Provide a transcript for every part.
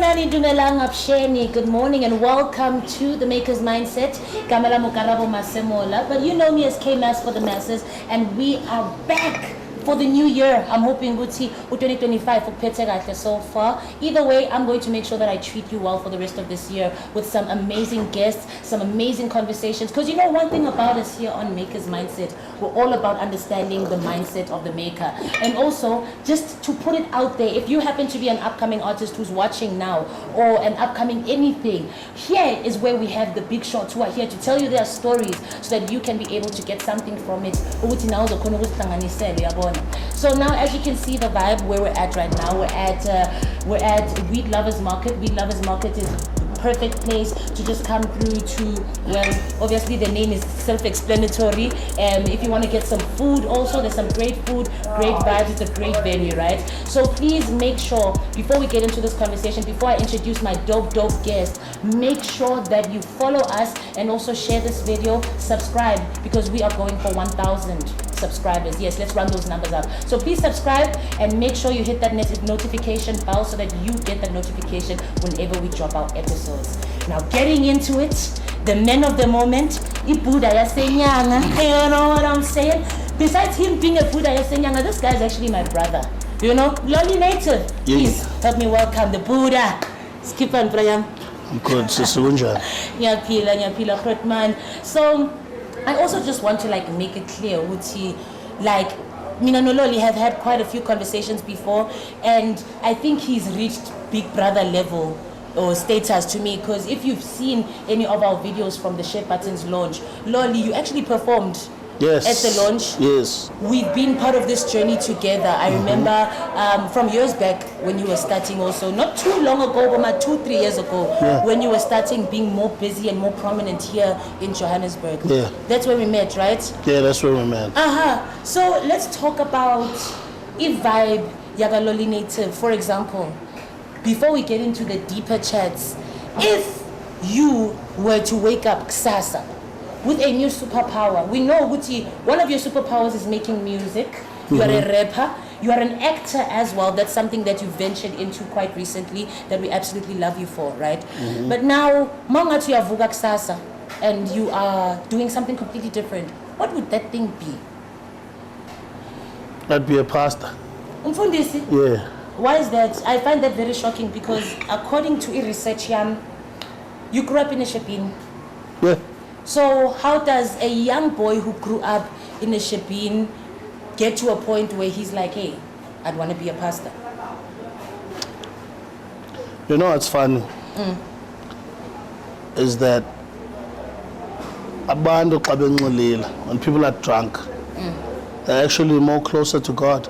Good morning and welcome to the Maker's Mindset. Kamala Mukarabo Masemola. But you know me as K-Mass for the masses, and we are back for the new year. I'm hoping Guti 2025 for Peterate so far. Either way, I'm going to make sure that I treat you well for the rest of this year with some amazing guests, some amazing conversations. Because you know one thing about us here on Maker's Mindset, we're all about understanding the mindset of the maker. And also, just to put it out there, if you happen to be an upcoming artist who's watching now, or an upcoming anything, here is where we have the big shots who are here to tell you their stories so that you can be able to get something from it. So now, as you can see the vibe where we're at right now, we're at Weed Lovers Market. Weed Lovers Market is perfect place to just come through to, well, obviously the name is self-explanatory. If you want to get some food also, there's some great food, great vibes. It's a great venue, right? So please make sure, before we get into this conversation, before I introduce my dope guest, make sure that you follow us and also share this video, subscribe, because we are going for 1,000 subscribers. Yes, let's run those numbers up. So please subscribe and make sure you hit that notification bell so that you get the notification whenever we drop our episodes. Now getting into it, the men of the moment, Ibuda Yasenyanga. You know what I'm saying? Besides him being a Buddha Yasenyanga, this guy is actually my brother. You know, Lolli Native. Please help me welcome the Buddha. Skip and Brian. I'm good, Sister Unja. Nyapila, man. So I also just want to make it clear, Uti, Mina no Lolli have had quite a few conversations before, and I think he's reached big brother level or status to me, because if you've seen any of our videos from the Share Buttons launch, Lolli, you actually performed at the launch. Yes. We've been part of this journey together. I remember from years back when you were starting also, not too long ago, but about 2-3 years ago, when you were starting being more busy and more prominent here in Johannesburg. Yeah. That's where we met, right? Yeah, that's where we met. So let's talk about vibe, Yaga Lolli Native, for example. Before we get into the deeper chats, if you were to wake up Ksasa with a new superpower, we know Guti, one of your superpowers is making music. You are a rapper, you are an actor as well. That's something that you ventured into quite recently that we absolutely love you for, right? But now, Mangatu Yavuga Ksasa, and you are doing something completely different. What would that thing be? That'd be a pastor. Umfundisi? Yeah. Why is that? I find that very shocking because according to research, you grew up in a Shebeen. Yeah. So how does a young boy who grew up in a Shebeen get to a point where he's like, hey, I'd want to be a pastor? You know what's funny? Is that when people are drunk, they're actually more closer to God.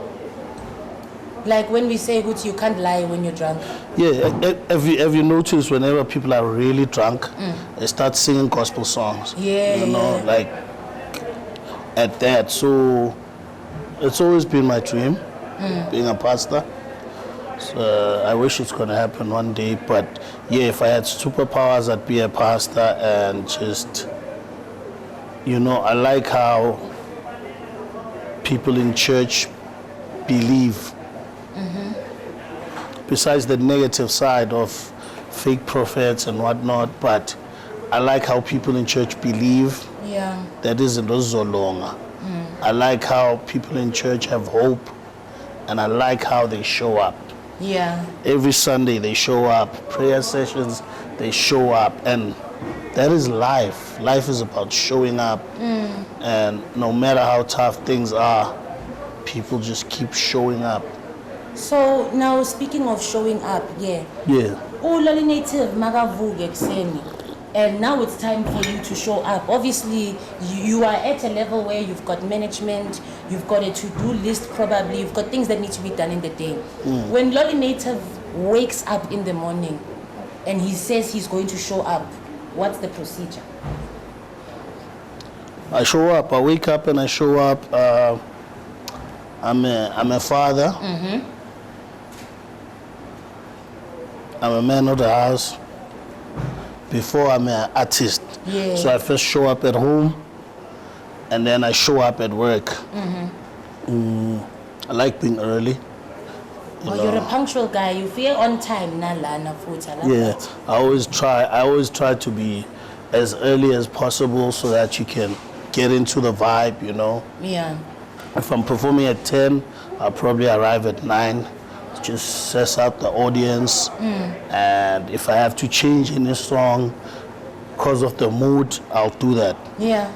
Like when we say, you can't lie when you're drunk. Yeah, have you noticed whenever people are really drunk, they start singing gospel songs? Yeah. You know, like at that. So it's always been my dream, being a pastor. So I wish it's going to happen one day. But yeah, if I had superpowers, I'd be a pastor and just, you know, I like how people in church believe. Besides the negative side of fake prophets and whatnot, but I like how people in church believe. Yeah. That isn't so long. I like how people in church have hope, and I like how they show up. Yeah. Every Sunday they show up, prayer sessions, they show up, and that is life. Life is about showing up, and no matter how tough things are, people just keep showing up. So now speaking of showing up, Lolli Native magavuke kuseni, and now it's time for you to show up. Obviously, you are at a level where you've got management, you've got a to-do list probably, you've got things that need to be done in the day. When Lolli Native wakes up in the morning and he says he's going to show up, what's the procedure? I show up. I wake up and I show up. I'm a father. I'm a man of the house. Before I'm an artist. Yeah. So I first show up at home and then I show up at work. I like being early. You're a punctual guy. You feel on time, nalana futhi. Yeah, I always try to be as early as possible so that you can get into the vibe, you know. Yeah. If I'm performing at 10, I'll probably arrive at 9. Just stress out the audience. And if I have to change any song because of the mood, I'll do that. Yeah.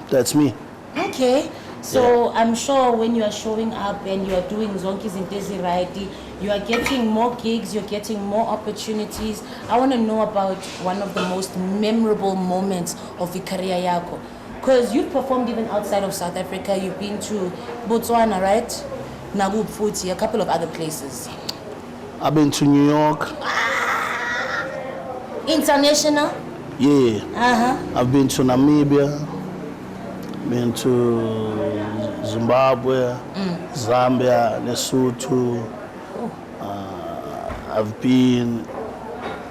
That's me. Okay. So I'm sure when you are showing up and you are doing Zonki's in Desi Raiti, you are getting more gigs, you're getting more opportunities. I want to know about one of the most memorable moments of your career yako. Because you've performed even outside of South Africa. You've been to Botswana, right? Nabu Futi, a couple of other places. I've been to New York. International? Yeah. I've been to Namibia. Been to Zimbabwe, Zambia, Lesotho. I've been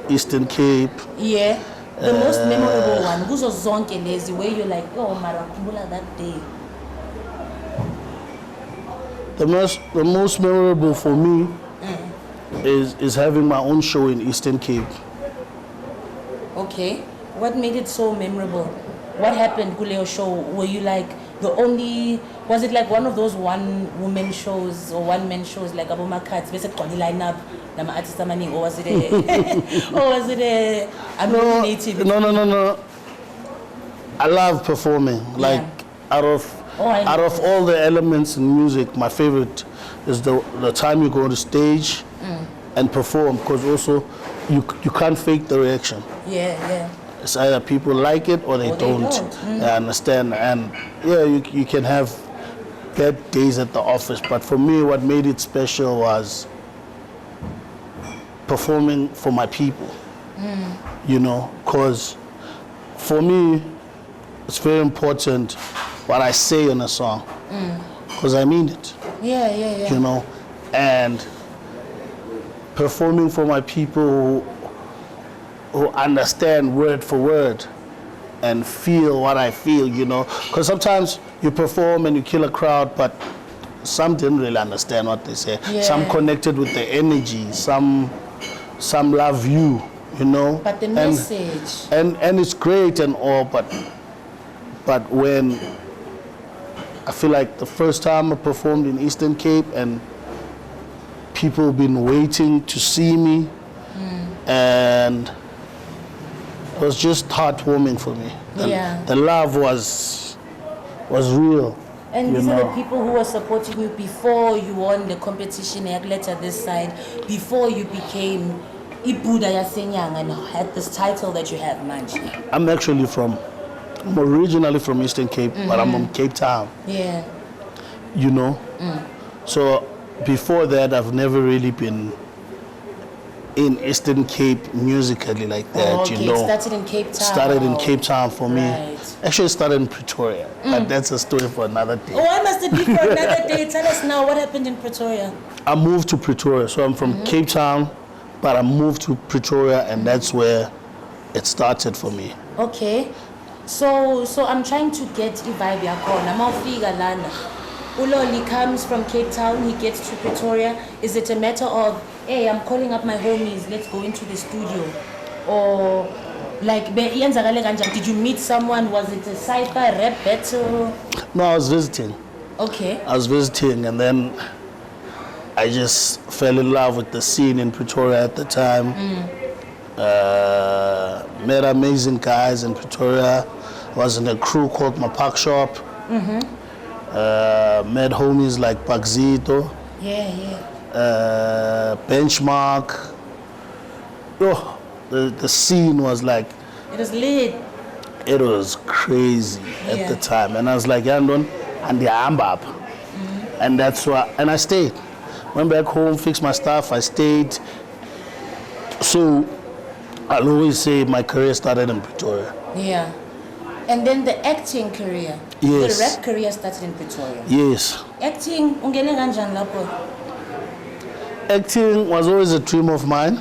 Eastern Cape. Yeah. The most memorable one. Kuzo zonke lezi where you're like, oh, Marakumbula that day. The most memorable for me is having my own show in Eastern Cape. Okay. What made it so memorable? What happened, Kuleo show? Were you like the only, was it like one of those one-woman shows or one-man shows like Aboma Cats, basically line-up, nama artist amaning, or was it a Lolli Native? No. I love performing. Like out of all the elements in music, my favorite is the time you go on the stage and perform, because also you can't fake the reaction. Yeah. It's either people like it or they don't. I understand. And yeah, you can have bad days at the office, but for me what made it special was performing for my people. You know, because for me it's very important what I say in a song, because I mean it. Yeah. You know, and performing for my people who understand word for word and feel what I feel, you know. Because sometimes you perform and you kill a crowd, but some didn't really understand what they say. Yeah. Some connected with the energy, some love you, you know. But the message. And it's great and all, but when I feel like the first time I performed in Eastern Cape and people have been waiting to see me, and it was just heartwarming for me. The love was real. And these are the people who were supporting you before you won the competition, later this side, before you became Ibuda Yasenyang and had this title that you have, Manji. I'm originally from Eastern Cape, but I'm from Cape Town. Yeah. You know? So before that, I've never really been in Eastern Cape musically like that, you know. Started in Cape Town. Started in Cape Town for me. Right. Actually started in Pretoria, but that's a story for another day. Why must it be for another day? Tell us now, what happened in Pretoria? I moved to Pretoria, so I'm from Cape Town, but I moved to Pretoria, and that's where it started for me. Okay. So I'm trying to get a vibe yakona. Mawfika lana. Uloli comes from Cape Town, he gets to Pretoria. Is it a matter of, hey, I'm calling up my homies, let's go into the studio? Or like, did you meet someone? Was it a sci-fi rap battle? No, I was visiting. Okay. I was visiting, and then I just fell in love with the scene in Pretoria at the time. Met amazing guys in Pretoria. Was in a crew called Mapak Shop. Met homies like Pakzito. Benchmark. Oh, the scene was like, it was lit. It was crazy at the time, and I was like, Yandon, and the Ambab, and that's why. And I stayed. Went back home, fixed my stuff. I stayed. So I'll always say my career started in Pretoria. Yeah. And then the acting career. Yes. The rap career started in Pretoria. Yes. Acting, ungene kanjani lapho? Acting was always a dream of mine.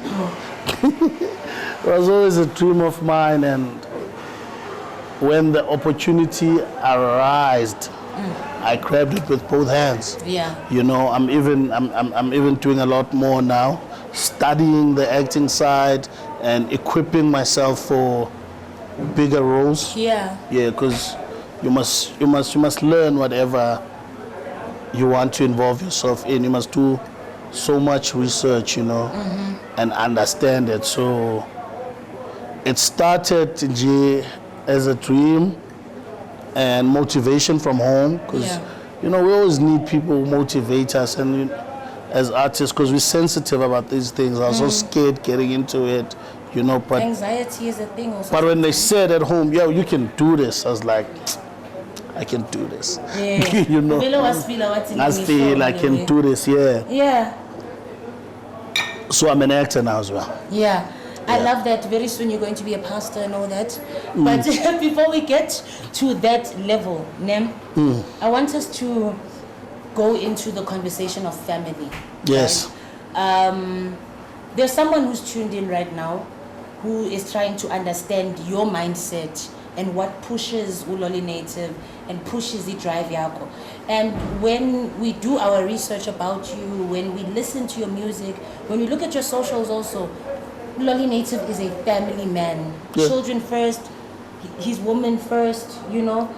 It was always a dream of mine, and when the opportunity arose, I grabbed it with both hands. Yeah. You know, I'm even doing a lot more now, studying the acting side and equipping myself for bigger roles. Yeah. Yeah, because you must learn whatever you want to involve yourself in. You must do so much research, you know, and understand it. So it started as a dream and motivation from home, because you know, we always need people who motivate us, and as artists, because we're sensitive about these things. I was so scared getting into it, you know. But anxiety is a thing also. But when they said at home, yo, you can do this, I was like, I can do this. Yeah. You know, I feel I can do this. Yeah. Yeah. So I'm an actor now as well. Yeah. I love that. Very soon you're going to be a pastor and all that. But before we get to that level, Nem, I want us to go into the conversation of family. Yes. Right? There's someone who's tuned in right now who is trying to understand your mindset and what pushes Lolli Native and pushes the drive yako. And when we do our research about you, when we listen to your music, when we look at your socials also, Lolli Native is a family man. Yeah. Children first, his woman first, you know.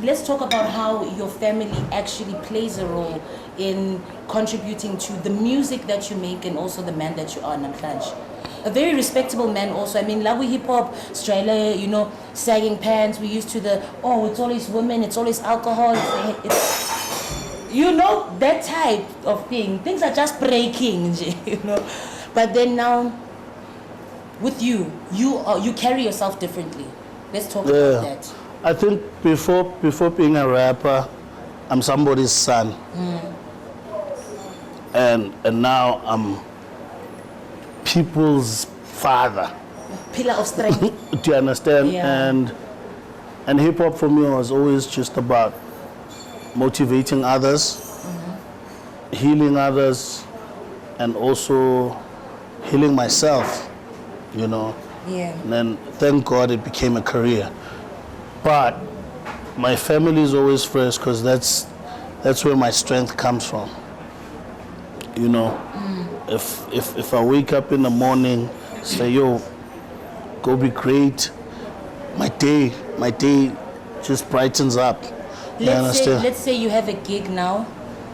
Let's talk about how your family actually plays a role in contributing to the music that you make and also the man that you are, Namhlanje. A very respectable man also. I mean, Lawi hip hop, Australia, you know, sagging pants. We used to it's always women, it's always alcohol. It's you know, that type of thing. Things are just breaking, you know. But then now, with you carry yourself differently. Let's talk about that. I think before being a rapper, I'm somebody's son. And now I'm people's father. Pillar of strength. Do you understand? Yeah. And hip hop for me was always just about motivating others, healing others, and also healing myself, you know. Yeah. And then thank God it became a career. But my family is always first, because that's where my strength comes from. You know, if I wake up in the morning, say, yo, go be great, my day just brightens up. Let's say you have a gig now,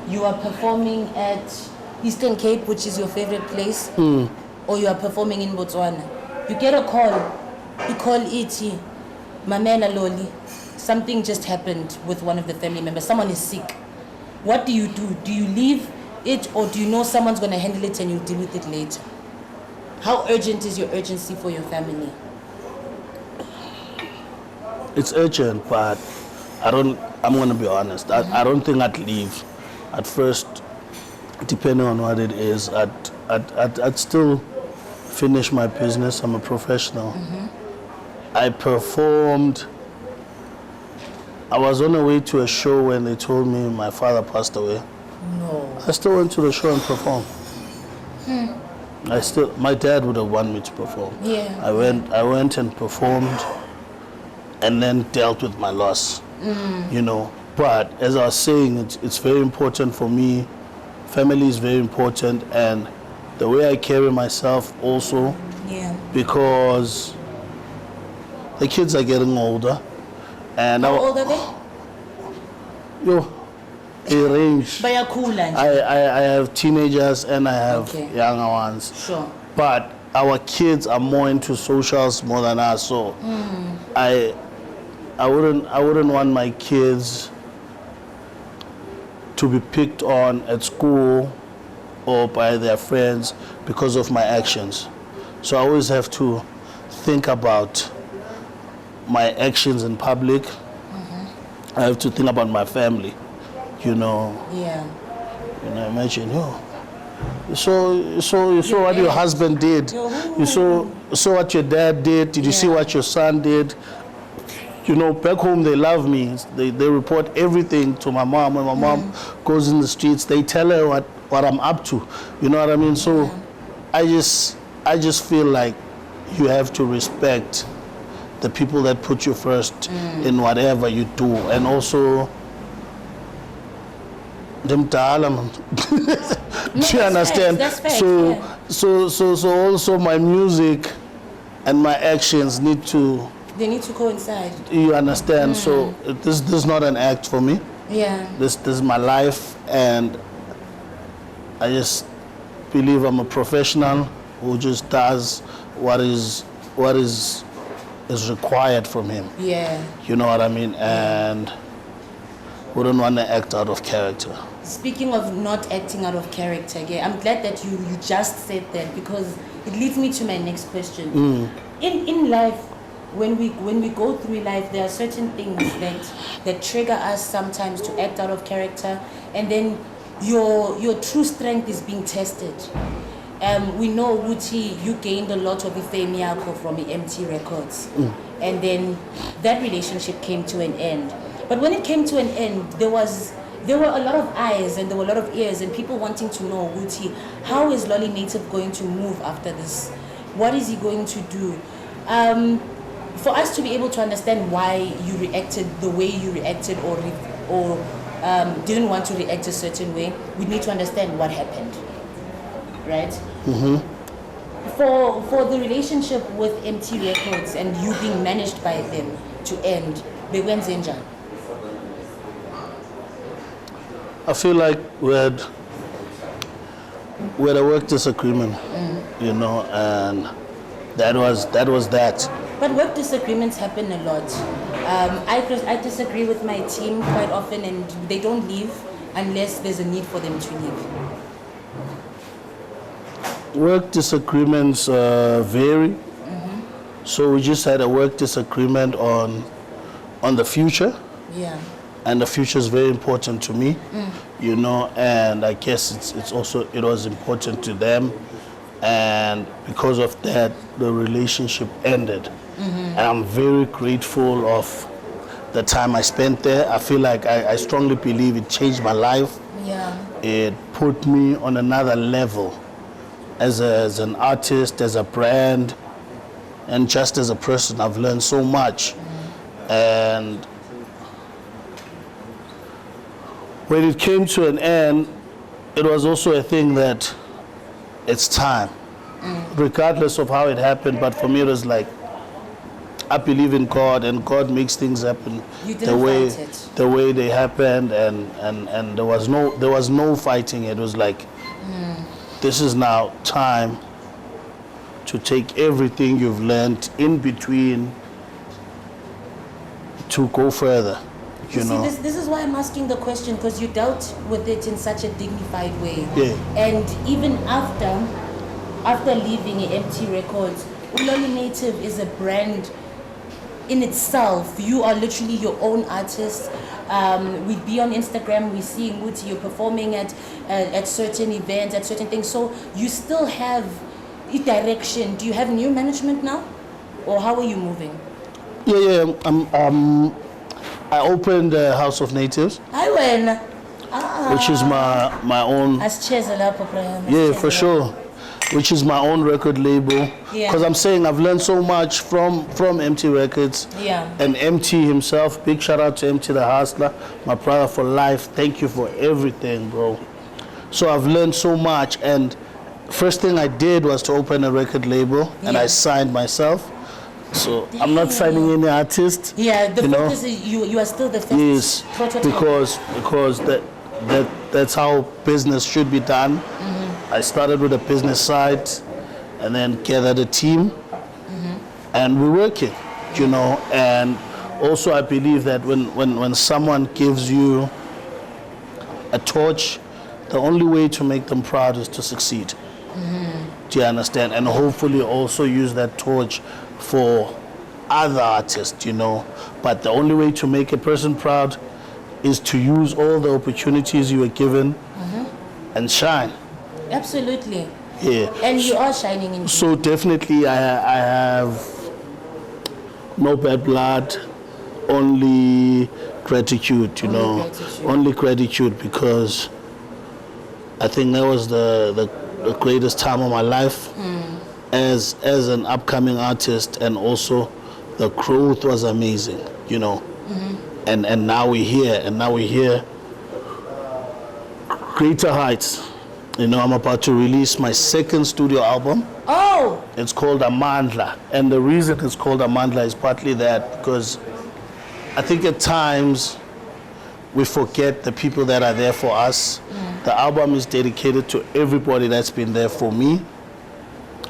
you are performing at Eastern Cape, which is your favorite place, or you are performing in Botswana. You get a call, you call E.T., Mamela Lolli, something just happened with one of the family members, someone is sick. What do? Do you leave it, or do you know someone's going to handle it and you deal with it later? How urgent is your urgency for your family? It's urgent, but I'm going to be honest, I don't think I'd leave. At first, depending on what it is, I'd still finish my business. I'm a professional. I performed. I was on the way to a show when they told me my father passed away. No. I still went to the show and performed. My dad would have wanted me to perform. Yeah. I went and performed, and then dealt with my loss. You know. But as I was saying, it's very important for me. Family is very important, and the way I carry myself also. Yeah. Because the kids are getting older, and How old are they? Yo, they range. Bayakhula. I have teenagers and I have Okay. younger ones. Sure. But our kids are more into socials more than us, so I wouldn't want my kids to be picked on at school or by their friends because of my actions. So I always have to think about my actions in public. I have to think about my family, you know. Yeah. You know, imagine, you saw what your husband did. You saw what your dad did. Did you see what your son did? You know, back home they love me. They report everything to my mom. When my mom goes in the streets, they tell her what I'm up to. You know what I mean? So I just feel like you have to respect the people that put you first in whatever you do, and also Ndimdala, man. Do you understand? That's facts, so, yeah. so also my music and my actions need to. They need to coincide. You understand? So this is not an act for me. Yeah. This is my life, and I just believe I'm a professional who just does what is required from him. Yeah. You know what I mean? And wouldn't want to act out of character. Speaking of not acting out of character, yeah, I'm glad that you just said that, because it leads me to my next question. In life, when we go through life, there are certain things that trigger us sometimes to act out of character, and then your true strength is being tested. We know, Wuti, you gained a lot of fame from the Emtee Records, and then that relationship came to an end. But when it came to an end, there were a lot of eyes and there were a lot of ears and people wanting to know, Wuti, how is Lolli Native going to move after this? What is he going to do? For us to be able to understand why you reacted the way you reacted, or didn't want to react a certain way, we need to understand what happened, right? For the relationship with Emtee Records and you being managed by them to end, bekwenzenjani? I feel like we had a work disagreement, you know, and that was that. But work disagreements happen a lot. I disagree with my team quite often, and they don't leave unless there's a need for them to leave. Work disagreements vary. So we just had a work disagreement on the future. Yeah. And the future is very important to me, you know, and I guess it was important to them, and because of that, the relationship ended. And I'm very grateful of the time I spent there. I feel like I strongly believe it changed my life. Yeah. It put me on another level as an artist, as a brand, and just as a person. I've learned so much. And when it came to an end, it was also a thing that it's time, regardless of how it happened. But for me, it was like, I believe in God, and God makes things happen the way they happened, and there was no fighting. It was like, this is now time to take everything you've learned in between to go further. You know? This is why I'm asking the question, because you dealt with it in such a dignified way. Yeah. And even after leaving Emtee Records, Lolli Native is a brand in itself. You are literally your own artist. We'd be on Instagram, we see Nguti, you're performing at certain events, at certain things. So you still have a direction. Do you have new management now? Or how are you moving? Yeah. I opened House of Natives, which is my own. Yeah, for sure. Which is my own record label. Because I'm saying I've learned so much from Emtee Records. Yeah. And Emtee himself. Big shout out to Emtee the Hustler, my brother for life. Thank you for everything, bro. So I've learned so much, and first thing I did was to open a record label, and I signed myself. So I'm not signing any artist. Yeah, the focus is you are still the first prototype. Because that's how business should be done. I started with the business side, and then gathered a team, and we're working, you know. And also I believe that when someone gives you a torch, the only way to make them proud is to succeed. Do you understand? And hopefully also use that torch for other artists, you know. But the only way to make a person proud is to use all the opportunities you were given and shine. Absolutely. Yeah. And you are shining in. So definitely I have no bad blood, only gratitude, you know. Only gratitude, because I think that was the greatest time of my life as an upcoming artist, and also the growth was amazing, you know. And now we're here, greater heights. You know, I'm about to release my second studio album. Oh! It's called Amandla. And the reason it's called Amandla is partly that because I think at times we forget the people that are there for us. The album is dedicated to everybody that's been there for me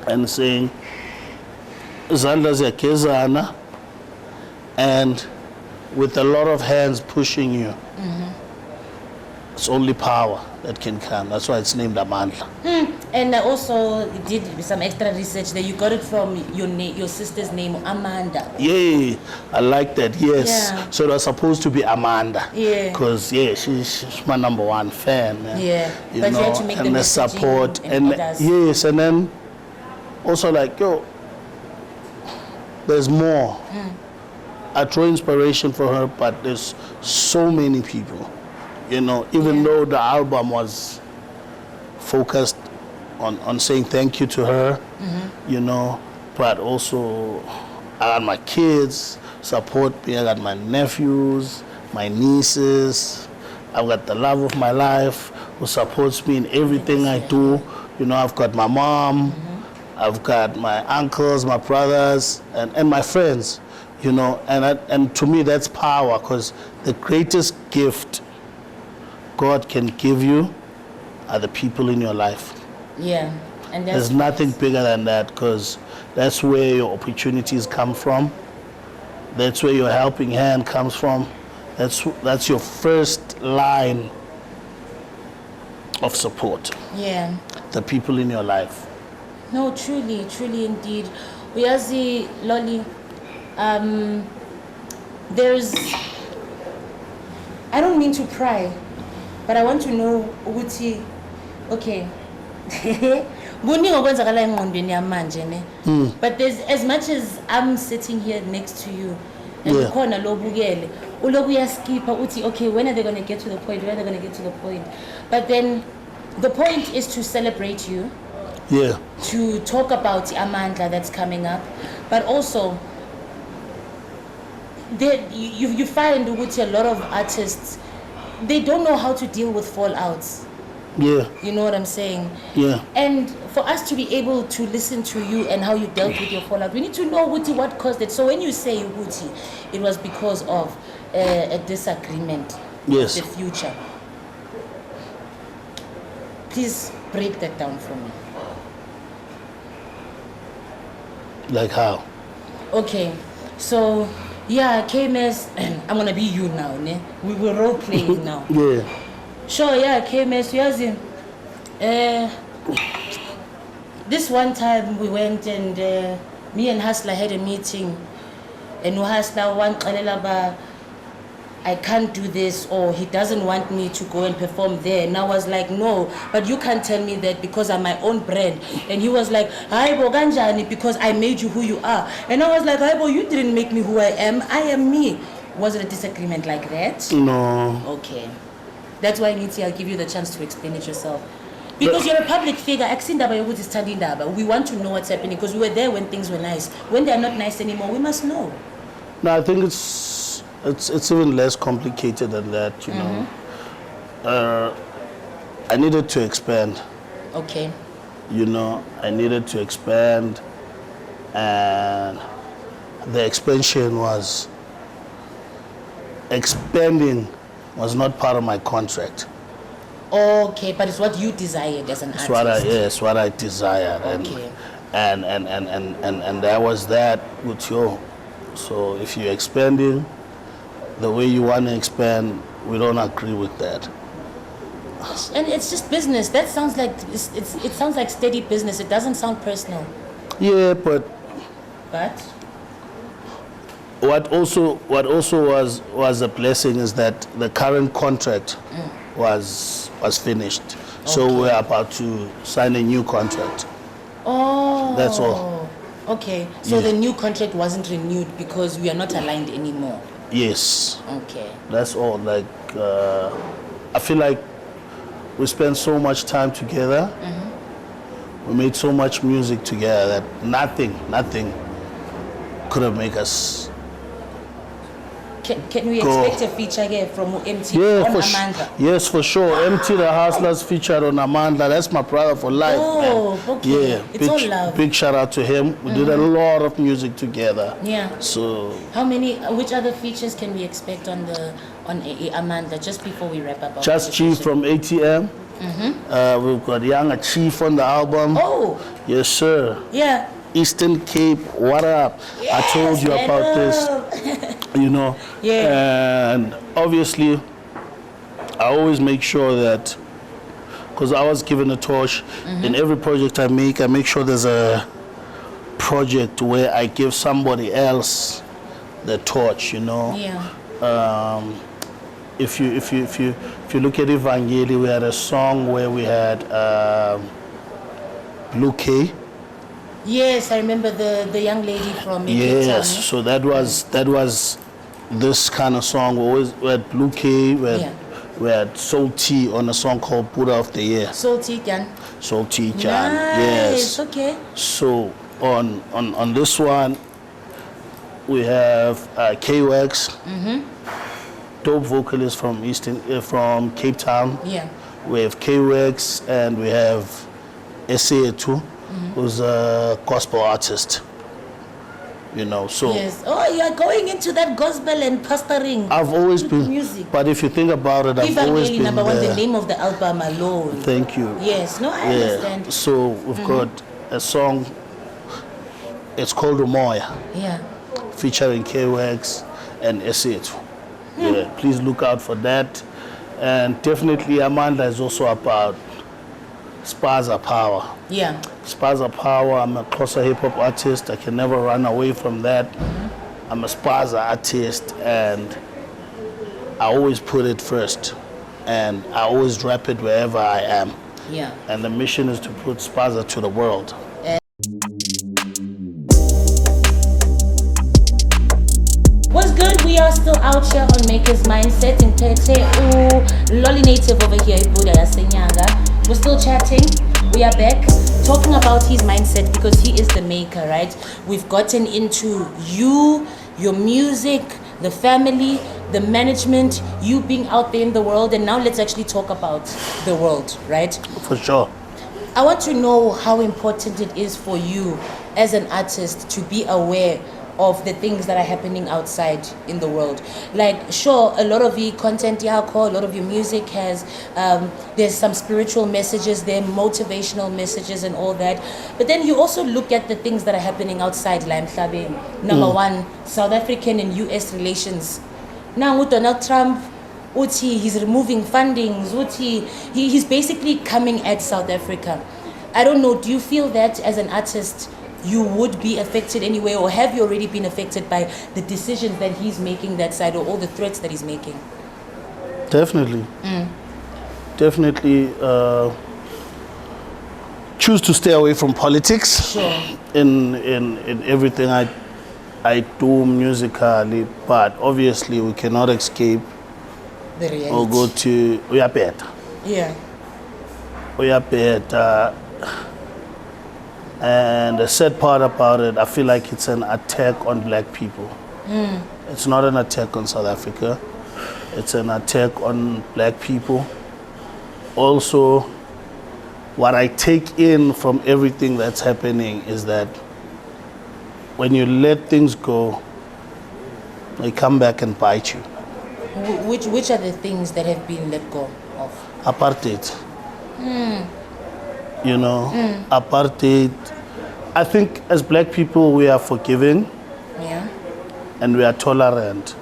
and saying, Zandla ziyakezana, and with a lot of hands pushing you, it's only power that can come. That's why it's named Amandla. And I also did some extra research there. You got it from your sister's name, Amanda. Yeah, I like that, yes. Yeah. So it was supposed to be Amanda. Yeah. Because, she's my number one fan. Man. Yeah, but you had to make and the support. and others. Yes, and then also like, there's more. I draw inspiration for her, but there's so many people. You know, even though the album was focused on saying thank you to her, you know, but also I got my kids support me, I got my nephews, my nieces, I've got the love of my life who supports me in everything I do. You know, I've got my mom, I've got my uncles, my brothers, and my friends, you know, and to me that's power, because the greatest gift God can give you are the people in your life. Yeah, and there's nothing bigger than that, because that's where your opportunities come from. That's where your helping hand comes from. That's your first line of support. Yeah. The people in your life. No, truly, truly indeed. Uyazi, Lolli, there's, I don't mean to pry, but I want to know ukuthi, okay, but there's, as much as I'm sitting here next to you, and khona lo bukele, uloku uyaskipha uthi, okay, when are they going to get to the point? When are they going to get to the point? But then the point is to celebrate you. Yeah. To talk about Amandla that's coming up, but also you find with a lot of artists, they don't know how to deal with fallouts. Yeah. You know what I'm saying? Yeah. And for us to be able to listen to you and how you dealt with your fallout, we need to know what caused it. So when you say it was because of a disagreement. Yes. The future. Please break that down for me. Like how? Okay, so yeah, KMS, I'm gonna be you now, ne? We were role playing now. Yeah. Sure, yeah, KMS, Yazi. This one time we went and me and Hustler had a meeting, and Hustler I can't do this, or he doesn't want me to go and perform there. And I was like, no, but you can't tell me that because I'm my own brand. And he was like, Haibo Ganjani, because I made you who you are. And I was like, Haibo, you didn't make me who I am me. Was it a disagreement like that? No. Okay. That's why I'll give you the chance to explain it yourself. Because you're a public figure. We want to know what's happening, because we were there when things were nice. When they're not nice anymore, we must know. No, I think it's even less complicated than that, you know. I needed to expand. Okay. You know, I needed to expand, and the expansion was expanding was not part of my contract. Okay, but it's what you desired as an artist. It's what I desired. Okay. And there was that with you. So if you're expanding the way you want to expand, we don't agree with that. And it's just business. That sounds like it sounds like steady business. It doesn't sound personal. Yeah, but what also was a blessing is that the current contract was finished. Okay. So we're about to sign a new contract. Oh. That's all. Okay. So the new contract wasn't renewed because we are not aligned anymore. Yes. Okay. That's all. Like, I feel like we spent so much time together. We made so much music together that nothing could have made us Can we expect a feature here from Emtee on Amandla? Yes, for sure. Emtee the Hustlers featured on Amandla. That's my brother for life. Oh, man. okay. Yeah, It's all love. Big shout out to him. We did a lot of music together. Yeah. So which other features can we expect on Amandla just before we wrap up? Just Chief from ATM. We've got Younger Chief on the album. Oh. Yes, sir. Yeah. Eastern Cape, what up? Yes, I told you about this, you know. Yeah. And obviously, I always make sure that, because I was given a torch, in every project I make sure there's a project where I give somebody else the torch, you know. Yeah. If you look at Evangeli, we had a song where we had Blue K. Yes, I remember the young lady from Yes, so that was this kind of song. We had Blue K, we had Soul T on a song called Buddha of the Year. Soul T Jan. Soul T Jan, nice, yes. Okay. So on this one, we have K-Wax, dope vocalist from Cape Town. Yeah. We have K-Wax and we have Emtee who's a gospel artist, you know. So yes. Oh, you are going into that gospel and pastoring. I've always been music. But if you think about it, I've always been number one, there. the name of the album alone. Thank you. Yes. No, I understand. So we've got a song. It's called Umoya. Yeah. Featuring K-Wax and Emtee. Yeah. Please look out for that. And definitely Amandla is also about Spaza Power. Yeah. Spaza Power, I'm a Xhosa hip hop artist. I can never run away from that. I'm a Spaza artist and I always put it first. And I always rap it wherever I am. Yeah. And the mission is to put Spaza to the world. What's good? We are still out here on Maker's Mindset in Pete. Lolli Native over here. We're still chatting. We are back talking about his mindset because he is the maker, right? We've gotten into you, your music, the family, the management, you being out there in the world, and now let's actually talk about the world, right? For sure. I want to know how important it is for you as an artist to be aware of the things that are happening outside in the world. Like, sure, a lot of your content, a lot of your music has, there's some spiritual messages there, motivational messages and all that. But then you also look at the things that are happening outside, like number one, South African and US relations. Now with Donald Trump, he's removing fundings, he's basically coming at South Africa. I don't know, do you feel that as an artist, you would be affected anyway, or have you already been affected by the decisions that he's making that side, or all the threats that he's making? Definitely. Definitely choose to stay away from politics. Sure. In everything I do musically, but obviously we cannot escape The reality. or go to Uyapeta. Yeah. Uyapeta. And the sad part about it, I feel like it's an attack on black people. It's not an attack on South Africa. It's an attack on black people. Also, what I take in from everything that's happening is that when you let things go, they come back and bite you. Which are the things that have been let go of? Apartheid. You know, apartheid. I think as black people we are forgiving. Yeah. And we are tolerant.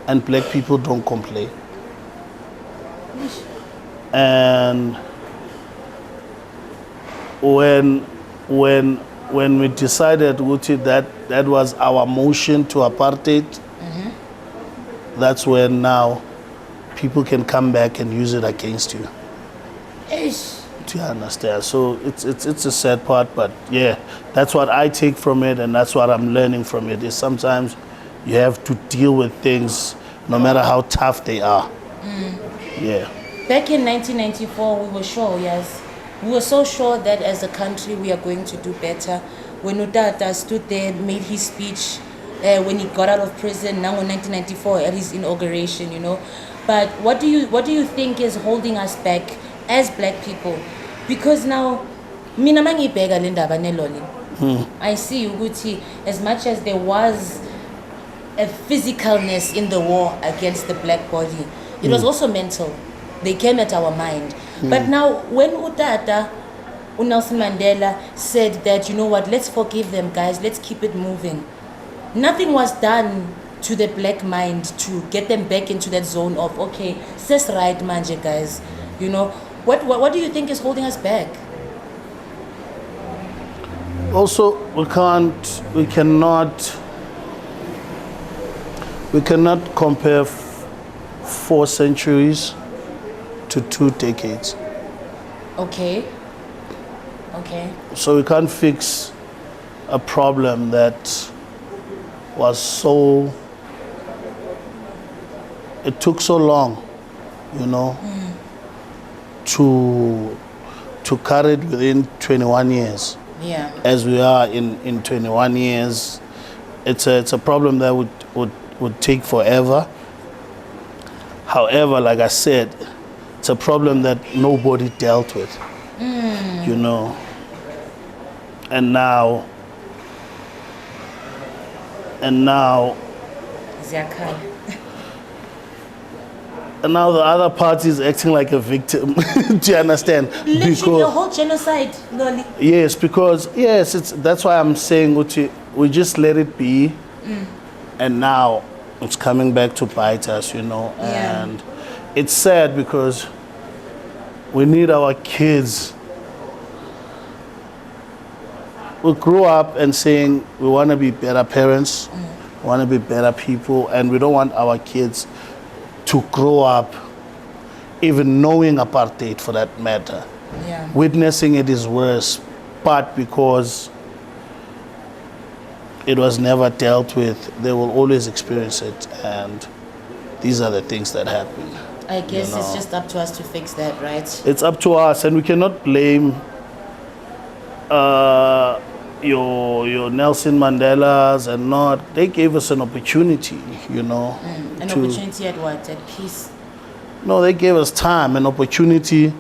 And black people don't complain. And when we decided that was our motion to apartheid, that's when now people can come back and use it against you. Ish. Do you understand? So it's a sad part, but yeah, that's what I take from it, and that's what I'm learning from it. Is sometimes you have to deal with things no matter how tough they are. Yeah. Back in 1994, we were sure, yes. We were so sure that as a country we are going to do better. When Utata stood there, made his speech, when he got out of prison, now in 1994 at his inauguration, you know. But what do you think is holding us back as black people? Because now, mina mangibheka le ndaba neLolli, I see ukuthi as much as there was a physicalness in the war against the black body, it was also mental. They came at our mind. But now, when Utata, Nelson Mandela said that, you know what, let's forgive them, guys, let's keep it moving. Nothing was done to the black mind to get them back into that zone of, okay, says right, manje, guys. You know, what do you think is holding us back? Also, we cannot compare 4 centuries to 2 decades. Okay. So we can't fix a problem that was so, it took so long, you know, to cut it within 21 years. Yeah. As we are in 21 years, it's a problem that would take forever. However, like I said, it's a problem that nobody dealt with, you know. And now Zakal. and now the other party is acting like a victim. Do you understand? Literally the whole genocide, Lolli. Yes, because that's why I'm saying we just let it be, and now it's coming back to bite us, you know. Yeah. And it's sad because we need our kids. We grew up and saying we want to be better parents, we want to be better people, and we don't want our kids to grow up even knowing apartheid, for that matter. Yeah. Witnessing it is worse, but because it was never dealt with, they will always experience it, and these are the things that happen. I guess it's just up to us to fix that, right? It's up to us, and we cannot blame your Nelson Mandelas and not. They gave us an opportunity, you know. An opportunity at what? At peace? No, they gave us time, an opportunity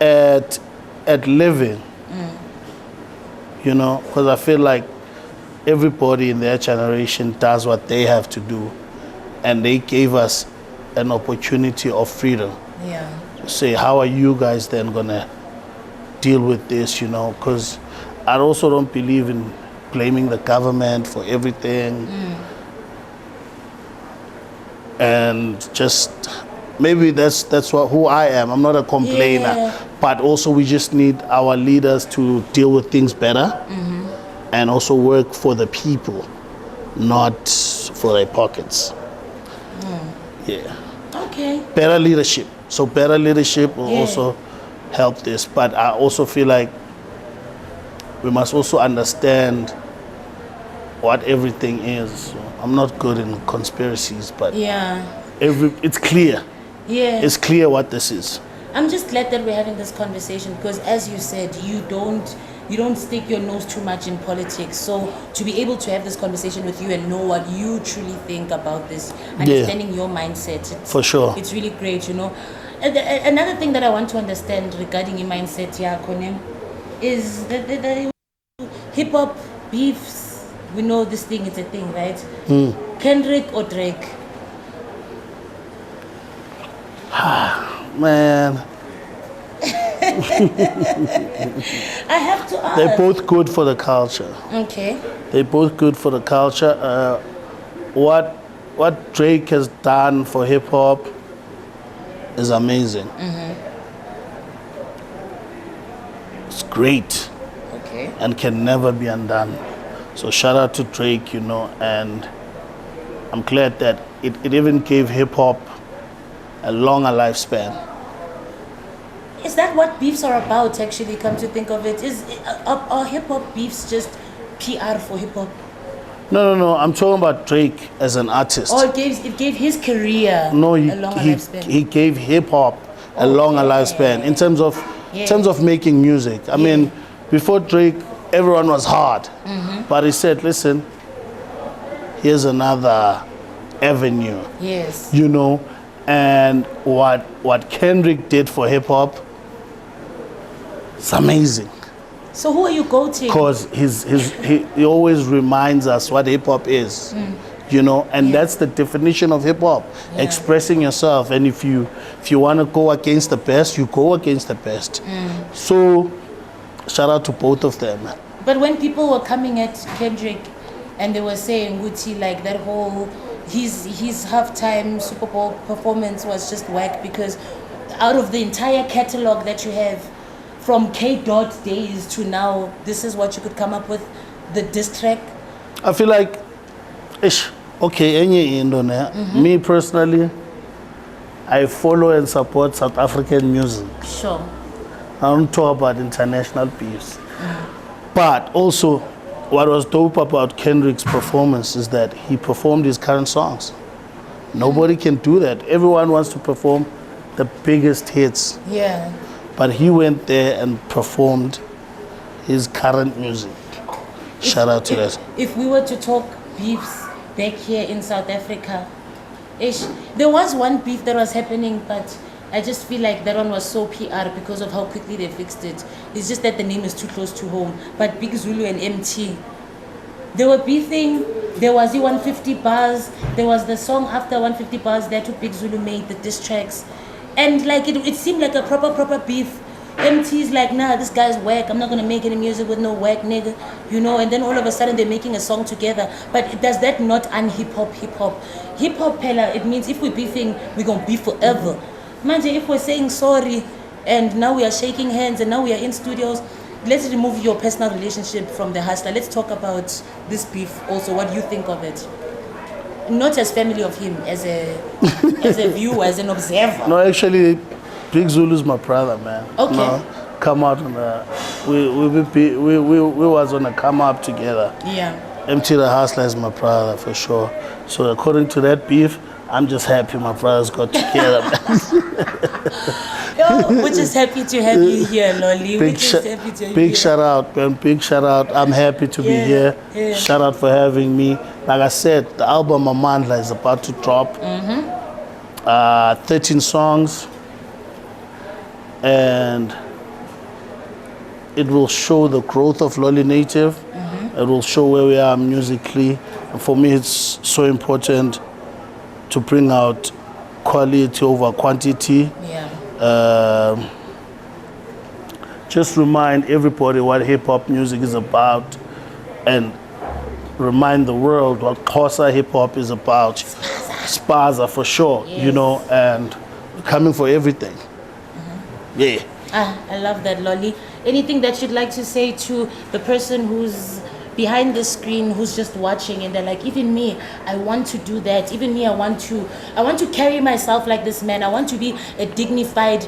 at living. You know, because I feel like everybody in their generation does what they have to do, and they gave us an opportunity of freedom. Yeah. Say, how are you guys then gonna deal with this, you know? Because I also don't believe in blaming the government for everything. And just maybe that's who I am. I'm not a complainer, but also we just need our leaders to deal with things better, and also work for the people, not for their pockets. Yeah. Okay. Better leadership. So better leadership will also help this. But I also feel like we must also understand what everything is. So I'm not good in conspiracies, but it's clear. Yeah. It's clear what this is. I'm just glad that we're having this conversation because, as you said, you don't stick your nose too much in politics. So to be able to have this conversation with you and know what you truly think about this, understanding your mindset, for sure, it's really great, you know. Another thing that I want to understand regarding your mindset, Konem, is the hip hop beefs. We know this thing is a thing, right? Kendrick or Drake? Man. I have to ask. They're both good for the culture. Okay. They're both good for the culture. What Drake has done for hip hop is amazing. It's great. Okay. And can never be undone. So shout out to Drake, you know, and I'm glad that it even gave hip hop a longer lifespan. Is that what beefs are about, actually, come to think of it? Are hip-hop beefs just PR for hip-hop? No, I'm talking about Drake as an artist. Oh, it gave his career a longer lifespan. He gave hip-hop a longer lifespan in terms of making music. I mean, before Drake, everyone was hard. But he said, listen, here's another avenue. Yes. You know, and what Kendrick did for hip hop, it's amazing. So who are you quoting? Because he always reminds us what hip hop is. You know, and that's the definition of hip hop, expressing yourself. And if you want to go against the best, you go against the best. So shout out to both of them. But when people were coming at Kendrick and they were saying Gucci, like that whole his halftime Super Bowl performance was just whack, because out of the entire catalog that you have from K Dot days to now, this is what you could come up with, the diss track. I feel like okay, me personally, I follow and support South African music. Sure. I don't talk about international beefs. But also, what was dope about Kendrick's performance is that he performed his current songs. Nobody can do that. Everyone wants to perform the biggest hits. Yeah. But he went there and performed his current music. Shout out to that. If we were to talk beefs back here in South Africa, there was one beef that was happening, but I just feel like that one was so PR because of how quickly they fixed it. It's just that the name is too close to home. But Big Zulu and Emtee, they were beefing. There was the 150 bars. There was the song after 150 bars that Big Zulu made, the diss tracks. And like it seemed like a proper beef. Emtee's like, nah, this guy's whack. I'm not gonna make any music with no whack nigga, you know. And then all of a sudden they're making a song together. But does that not un-hip hop? Hip hop, Pella, it means if we're beefing, we're gonna beef forever. Imagine if we're saying sorry and now we are shaking hands and now we are in studios. Let's remove your personal relationship from the hustler. Let's talk about this beef also. What do you think of it? Not as family of him, as a viewer, as an observer. No, actually, Big Zulu's my brother, man. Okay. No, come out on we was on a come up together. Yeah. Emtee the Hustler is my brother for sure. So according to that beef, I'm just happy my brothers got together. Yo, we're just happy to have you here, Lolli. We're just happy to have you here. Shout out, man. Big shout out. I'm happy to be here. Yeah. Shout out for having me. Like I said, the album Amandla is about to drop. 13 songs. And it will show the growth of Lolli Native. It will show where we are musically. And for me, it's so important to bring out quality over quantity. Yeah. Just remind everybody what hip-hop music is about, and remind the world what Xhosa hip-hop is about. Spaza for sure, Yes. you know, and coming for everything. Yeah. I love that, Lolli. Anything that you'd like to say to the person who's behind the screen, who's just watching, and they're like, even me, I want to do that. Even me, I want to carry myself like this man. I want to be a dignified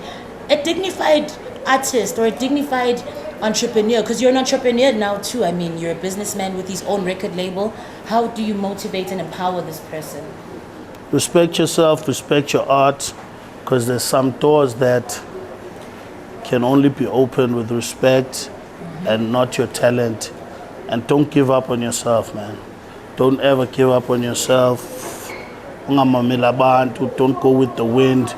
artist or a dignified entrepreneur, because you're an entrepreneur now too. I mean, you're a businessman with his own record label. How do you motivate and empower this person? Respect yourself, respect your art, because there's some doors that can only be opened with respect and not your talent. And don't give up on yourself, man. Don't ever give up on yourself. Don't go with the wind.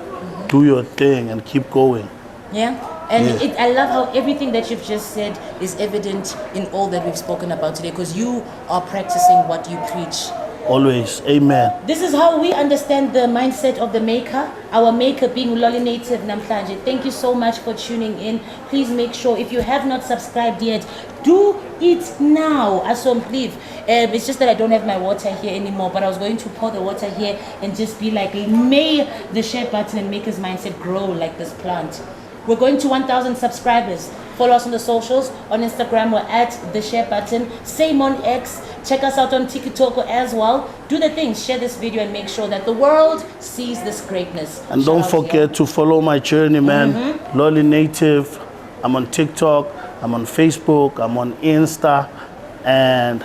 Do your thing and keep going. Yeah. And I love how everything that you've just said is evident in all that we've spoken about today, because you are practicing what you preach. Always. Amen. This is how we understand the mindset of the maker, our maker being Lolli Native Namhlanje. Thank you so much for tuning in. Please make sure, if you have not subscribed yet, do it now. It's just that I don't have my water here anymore, but I was going to pour the water here and just be like, may the share button and maker's mindset grow like this plant. We're going to 1,000 subscribers. Follow us on the socials. On Instagram, we're at the share button. Same on X. Check us out on TikTok as well. Do the things. Share this video and make sure that the world sees this greatness. And don't forget to follow my journey, man. Lolli Native. I'm on TikTok. I'm on Facebook. I'm on Insta. And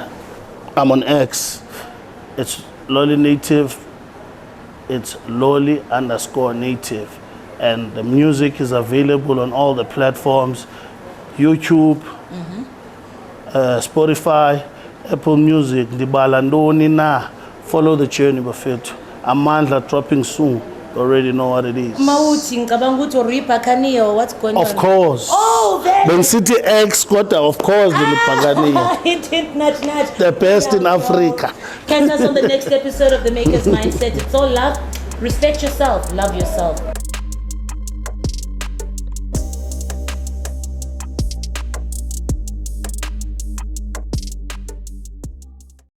I'm on X. It's Lolli Native. It's Lolli_Native. And the music is available on all the platforms. YouTube, Spotify, Apple Music, ndibala ntoni na. Follow the journey bafethu. Amandla dropping soon. You already know what it is. Mawuthi ngicabanga ukuthi uribhakaniyo, what's going Of on? course. Oh, there. Bengisithi X kodwa of course ngilibhakaniya. Hint, hint, nudge, nudge. The best in Yeah, Africa. Catch us on the next episode of The Maker's Mindset. It's all love. Respect yourself. Love yourself.